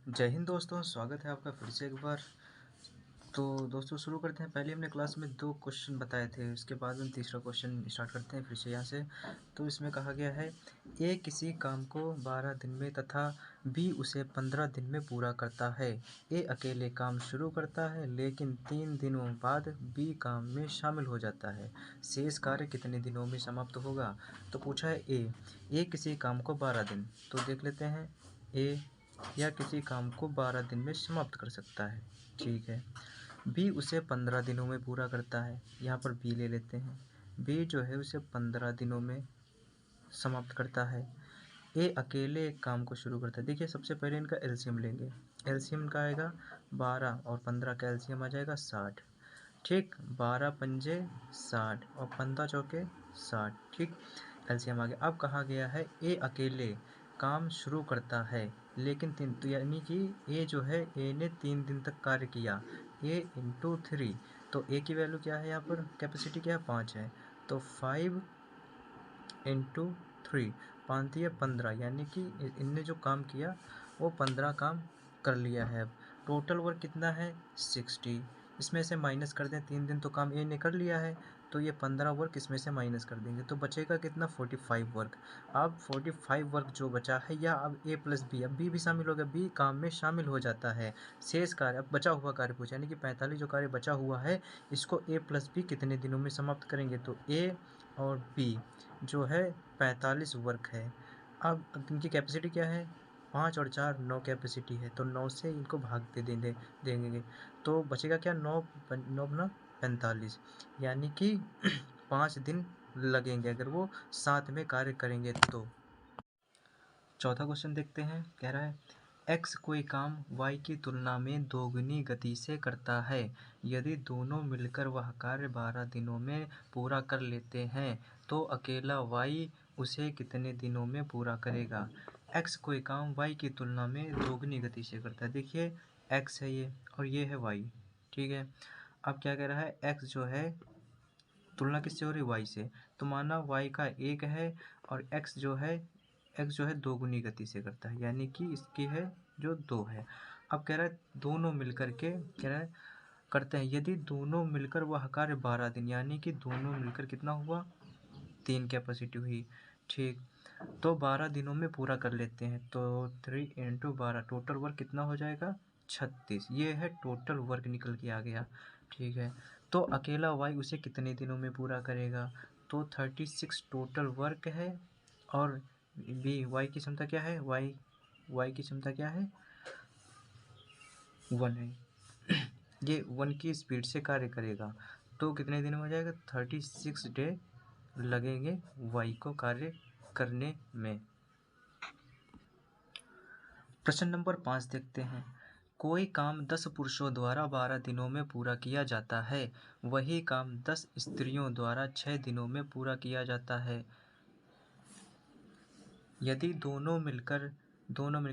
जय हिंद दोस्तों, स्वागत है आपका फिर से एक बार। तो दोस्तों शुरू करते हैं। पहले हमने क्लास में 2 क्वेश्चन बताए थे, उसके बाद हम तीसरा क्वेश्चन स्टार्ट करते हैं फिर से यहाँ से। तो इसमें कहा गया है ए किसी काम को 12 दिन में तथा बी उसे 15 दिन में पूरा करता है। ए अकेले काम शुरू करता है लेकिन 3 दिनों बाद बी काम में शामिल हो जाता है। शेष कार्य कितने दिनों में समाप्त होगा? तो पूछा है ए किसी काम को 12 दिन, तो देख लेते हैं ए या किसी काम को 12 दिन में समाप्त कर सकता है, ठीक है। बी उसे 15 दिनों में पूरा करता है, यहाँ पर बी ले लेते हैं। बी जो है उसे 15 दिनों में समाप्त करता है। ए अकेले एक काम को शुरू करता है। देखिए सबसे पहले इनका एलसीएम लेंगे। एलसीएम का आएगा 12 और 15 का एलसीएम आ जाएगा 60, ठीक। 12 पंजे 60 और 15 चौके 60, ठीक। एलसीएम आ गया। अब कहा गया है ए अकेले काम शुरू करता है लेकिन 3, तो यानी कि ए जो है ए ने 3 दिन तक कार्य किया। ए इंटू 3, तो ए की वैल्यू क्या है, यहाँ पर कैपेसिटी क्या है 5 है, तो 5 इंटू 3, 5 दिया 15, यानी कि इनने जो काम किया वो 15 काम कर लिया है। अब टोटल वर्क कितना है 60, इसमें से माइनस कर दें, 3 दिन तो काम ए ने कर लिया है, तो ये 15 वर्क इसमें से माइनस कर देंगे तो बचेगा कितना 45 वर्क। अब 45 वर्क जो बचा है, या अब ए प्लस बी, अब बी भी शामिल हो गया, बी काम में शामिल हो जाता है। शेष कार्य, अब बचा हुआ कार्य पूछा, यानी कि 45 जो कार्य बचा हुआ है इसको ए प्लस बी कितने दिनों में समाप्त करेंगे, तो ए और बी जो है 45 वर्क है। अब इनकी कैपेसिटी क्या है 5 और 4 9 कैपेसिटी है, तो 9 से इनको भाग दे देंगे तो बचेगा क्या 9 9 अपना 45, यानी कि 5 दिन लगेंगे अगर वो साथ में कार्य करेंगे तो। चौथा क्वेश्चन देखते हैं। कह रहा है एक्स कोई काम वाई की तुलना में दोगुनी गति से करता है। यदि दोनों मिलकर वह कार्य 12 दिनों में पूरा कर लेते हैं तो अकेला वाई उसे कितने दिनों में पूरा करेगा? एक्स कोई काम वाई की तुलना में दोगुनी गति से करता है। देखिए एक्स है ये और ये है वाई, ठीक है। अब क्या कह रहा है एक्स जो है तुलना किससे हो रही है वाई से, तो माना वाई का 1 है और एक्स जो है दोगुनी गति से करता है, यानी कि इसकी है जो 2 है। अब कह रहा है दोनों मिलकर के कह रहा है करते हैं, यदि दोनों मिलकर वह कार्य 12 दिन, यानी कि दोनों मिलकर कितना हुआ 3 कैपेसिटी हुई, ठीक। तो 12 दिनों में पूरा कर लेते हैं, तो 3 इंटू 12 टोटल वर्क कितना हो जाएगा 36, ये है टोटल वर्क निकल के आ गया, ठीक है। तो अकेला वाई उसे कितने दिनों में पूरा करेगा, तो 36 टोटल वर्क है। और बी वाई की क्षमता क्या है, वाई की क्षमता क्या है 1 है, ये 1 की स्पीड से कार्य करेगा, तो कितने दिन में हो जाएगा 36 डे लगेंगे वाई को कार्य करने में। प्रश्न नंबर 5 देखते हैं। कोई काम 10 पुरुषों द्वारा 12 दिनों में पूरा किया जाता है, वही काम 10 स्त्रियों द्वारा 6 दिनों में पूरा किया जाता है। यदि दोनों मिलकर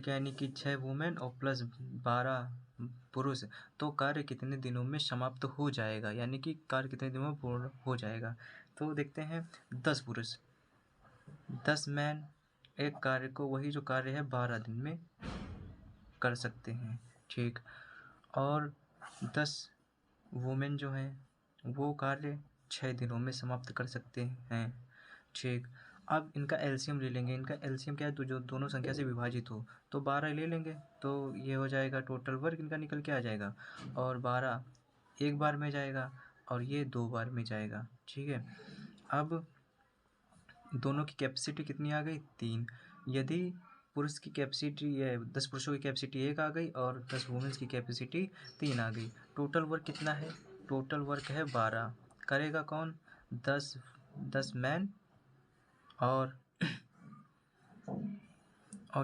यानी कि 6 वुमेन और प्लस 12 पुरुष, तो कार्य कितने दिनों में समाप्त हो जाएगा, यानी कि कार्य कितने दिनों में पूर्ण हो जाएगा। तो देखते हैं 10 पुरुष 10 मैन एक कार्य को, वही जो कार्य है 12 दिन में कर सकते हैं, ठीक। और 10 वुमेन जो हैं वो कार्य 6 दिनों में समाप्त कर सकते हैं, ठीक। अब इनका एलसीएम ले लेंगे। इनका एलसीएम क्या है, तो जो दोनों संख्या से विभाजित हो, तो 12 ले लेंगे, तो ये हो जाएगा टोटल वर्क इनका निकल के आ जाएगा। और 12 एक बार में जाएगा और ये 2 बार में जाएगा, ठीक है। अब दोनों की कैपेसिटी कितनी आ गई 3। यदि पुरुष की कैपेसिटी 10 पुरुषों की कैपेसिटी 1 आ गई और 10 वुमेन्स की कैपेसिटी 3 आ गई, टोटल वर्क कितना है, टोटल वर्क है 12। करेगा कौन 10 मैन और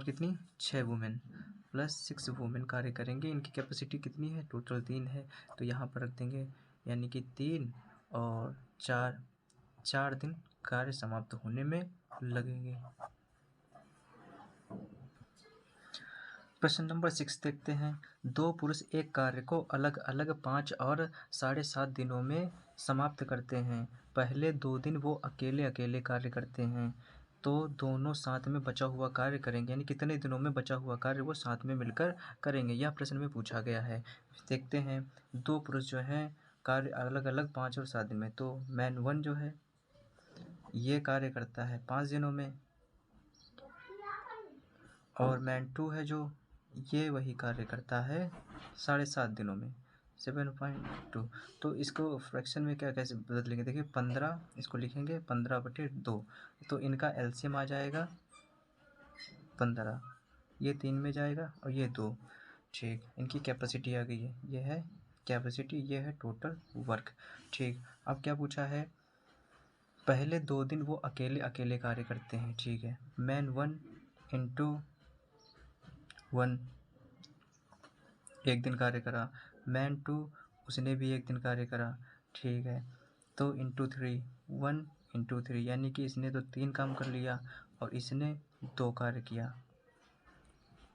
कितनी 6 वुमेन प्लस 6 वुमेन कार्य करेंगे। इनकी कैपेसिटी कितनी है टोटल 3 है, तो यहाँ पर रख देंगे, यानी कि 3 और 4 दिन कार्य समाप्त होने में लगेंगे। प्रश्न नंबर 6 देखते हैं। 2 पुरुष एक कार्य को अलग अलग 5 और 7.5 दिनों में समाप्त करते हैं। पहले 2 दिन वो अकेले अकेले कार्य करते हैं, तो दोनों साथ में बचा हुआ कार्य करेंगे, यानी कितने दिनों में बचा हुआ कार्य वो साथ में मिलकर करेंगे, यह प्रश्न में पूछा गया है। देखते हैं, दो पुरुष जो हैं कार्य अलग अलग 5 और 7 दिन में, तो मैन 1 जो है ये कार्य करता है 5 दिनों में, और मैन 2 है जो ये वही कार्य करता है 7.5 दिनों में, 7.2। तो इसको फ्रैक्शन में क्या कैसे बदलेंगे, देखिए 15 इसको लिखेंगे 15/2, तो इनका एलसीएम आ जाएगा 15, ये 3 में जाएगा और ये 2। ठीक, इनकी कैपेसिटी आ गई है, ये है कैपेसिटी, ये है टोटल वर्क। ठीक, अब क्या पूछा है, पहले 2 दिन वो अकेले अकेले कार्य करते हैं। ठीक है, मैन 1 इंटू 1 एक दिन कार्य करा, मैन 2 उसने भी एक दिन कार्य करा। ठीक है, तो इंटू 3 1 इंटू 3, यानी कि इसने तो 3 काम कर लिया और इसने 2 कार्य किया,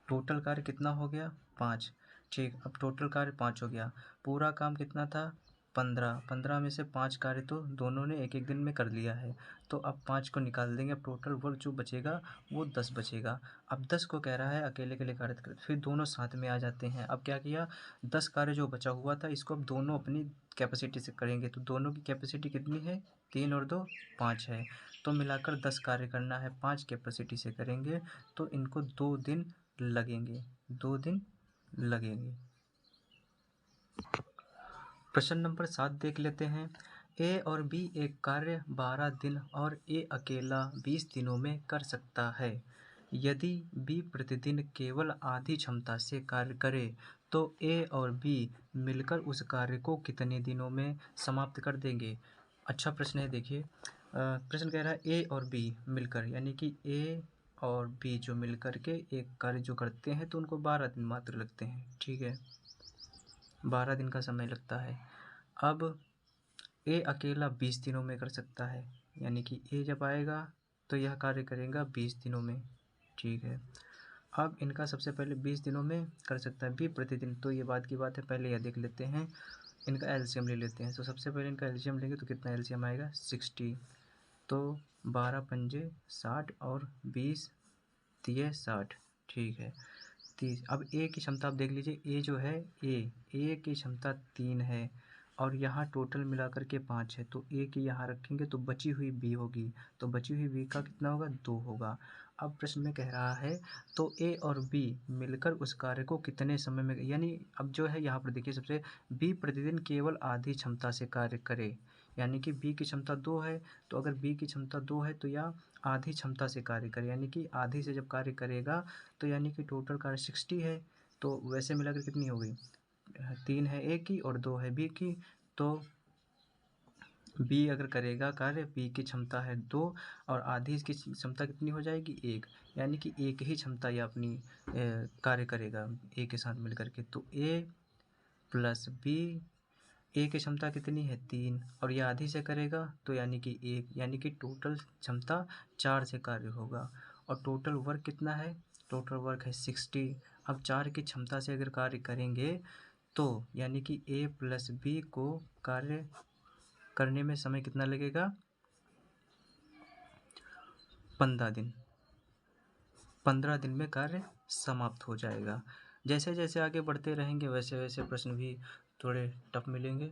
टोटल कार्य कितना हो गया 5। ठीक, अब टोटल कार्य 5 हो गया, पूरा काम कितना था 15, 15 में से 5 कार्य तो दोनों ने एक एक दिन में कर लिया है, तो अब 5 को निकाल देंगे, अब टोटल वर्क जो बचेगा वो 10 बचेगा। अब 10 को कह रहा है अकेले अकेले कार्य कर, फिर दोनों साथ में आ जाते हैं। अब क्या किया, 10 कार्य जो बचा हुआ था इसको अब दोनों अपनी कैपेसिटी से करेंगे, तो दोनों की कैपेसिटी कितनी है 3 और 2 5 है, तो मिलाकर 10 कार्य करना है, 5 कैपेसिटी से करेंगे, तो इनको 2 दिन लगेंगे, 2 दिन लगेंगे। प्रश्न नंबर 7 देख लेते हैं, ए और बी एक कार्य 12 दिन और ए अकेला 20 दिनों में कर सकता है। यदि बी प्रतिदिन केवल आधी क्षमता से कार्य करे तो ए और बी मिलकर उस कार्य को कितने दिनों में समाप्त कर देंगे। अच्छा प्रश्न है, देखिए प्रश्न कह रहा है ए और बी मिलकर, यानी कि ए और बी जो मिलकर के एक कार्य जो करते हैं तो उनको 12 दिन मात्र लगते हैं। ठीक है, 12 दिन का समय लगता है। अब ए अकेला 20 दिनों में कर सकता है, यानी कि ए जब आएगा तो यह कार्य करेगा 20 दिनों में। ठीक है, अब इनका सबसे पहले 20 दिनों में कर सकता है बी प्रतिदिन, तो ये बात की बात है, पहले यह देख लेते हैं, इनका एलसीएम ले लेते हैं। तो सबसे पहले इनका एलसीएम लेंगे तो कितना एलसीएम आएगा 60, तो 12 पंजे 60 और 20 तिये 60। ठीक है, 30। अब ए की क्षमता आप देख लीजिए, ए जो है ए की क्षमता 3 है और यहाँ टोटल मिलाकर के 5 है, तो ए की यहाँ रखेंगे तो बची हुई बी होगी, तो बची हुई बी का कितना होगा 2 होगा। अब प्रश्न में कह रहा है तो ए और बी मिलकर उस कार्य को कितने समय में, यानी अब जो है यहाँ पर देखिए, सबसे बी प्रतिदिन केवल आधी क्षमता से कार्य करे, यानी कि बी की क्षमता 2 है, तो अगर बी की क्षमता 2 है तो यह आधी क्षमता से कार्य करे, यानी कि आधी से जब कार्य करेगा तो यानी कि टोटल कार्य 60 है, तो वैसे मिलाकर कितनी हो गई 3 है ए की और 2 है बी की, तो बी अगर करेगा कार्य, बी की क्षमता है 2 और आधी इसकी क्षमता कितनी हो जाएगी 1, यानी कि एक ही क्षमता ये अपनी कार्य करेगा ए के साथ मिलकर के, तो ए प्लस बी, ए की क्षमता कितनी है 3 और ये आधी से करेगा तो यानी कि 1, यानी कि टोटल क्षमता 4 से कार्य होगा, और टोटल वर्क कितना है, टोटल वर्क है 60। अब 4 की क्षमता से अगर कार्य करेंगे तो यानी कि ए प्लस बी को कार्य करने में समय कितना लगेगा 15 दिन, 15 दिन में कार्य समाप्त हो जाएगा। जैसे जैसे आगे बढ़ते रहेंगे वैसे वैसे प्रश्न भी थोड़े टफ मिलेंगे।